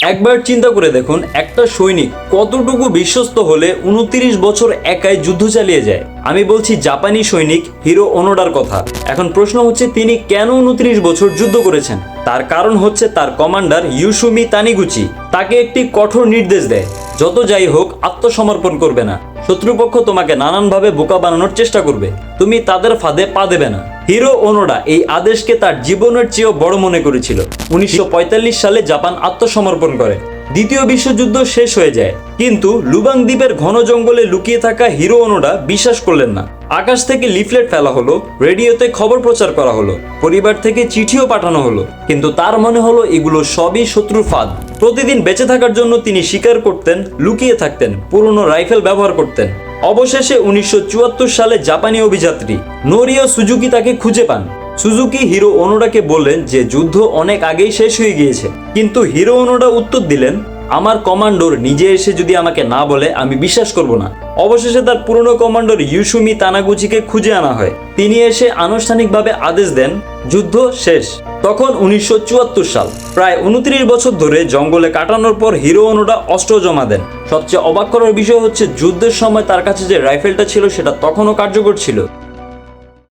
একবার চিন্তা করে দেখুন, একটা সৈনিক কতটুকু বিশ্বস্ত হলে 29 বছর একাই যুদ্ধ চালিয়ে যায়। আমি বলছি জাপানি সৈনিক হিরো ওনোডার কথা। এখন প্রশ্ন হচ্ছে, তিনি কেন 29 বছর যুদ্ধ করেছেন? তার কারণ হচ্ছে তার কমান্ডার ইউসুমি তানিগুচি তাকে একটি কঠোর নির্দেশ দেয়, যত যাই হোক আত্মসমর্পণ করবে না। শত্রুপক্ষ তোমাকে নানানভাবে বোকা বানানোর চেষ্টা করবে, তুমি তাদের ফাঁদে পা দেবে না। হিরো ওনোডা এই আদেশকে তার জীবনের চেয়েও বড় মনে করেছিল। 1945 সালে জাপান আত্মসমর্পণ করে। দ্বিতীয় বিশ্বযুদ্ধ শেষ হয়ে যায়, কিন্তু লুবাং দ্বীপের ঘন জঙ্গলে লুকিয়ে থাকা হিরো ওনোডা বিশ্বাস করলেন না। আকাশ থেকে লিফলেট ফেলা হলো, রেডিওতে খবর প্রচার করা হলো, পরিবার থেকে চিঠিও পাঠানো হলো, কিন্তু তার মনে হলো এগুলো সবই শত্রুর ফাঁদ। প্রতিদিন বেঁচে থাকার জন্য তিনি শিকার করতেন, লুকিয়ে থাকতেন, পুরনো রাইফেল ব্যবহার করতেন। অবশেষে 1974 সালে জাপানি অভিযাত্রী নোরিও সুজুকি তাকে খুঁজে পান। সুজুকি হিরো ওনোডাকে বললেন যে যুদ্ধ অনেক আগেই শেষ হয়ে গিয়েছে, কিন্তু হিরো ওনোডা উত্তর দিলেন, আমার কমান্ডোর নিজে এসে যদি আমাকে না বলে আমি বিশ্বাস করব না। অবশেষে তার পুরনো কমান্ডোর ইউসুমি তানাগুচিকে খুঁজে আনা হয়। তিনি এসে আনুষ্ঠানিকভাবে আদেশ দেন, যুদ্ধ শেষ। তখন 1974 সাল। প্রায় 29 বছর ধরে জঙ্গলে কাটানোর পর হিরো ওনোডা অস্ত্র জমা দেন। সবচেয়ে অবাক করার বিষয় হচ্ছে, যুদ্ধের সময় তার কাছে যে রাইফেলটা ছিল সেটা তখনও কার্যকর ছিল।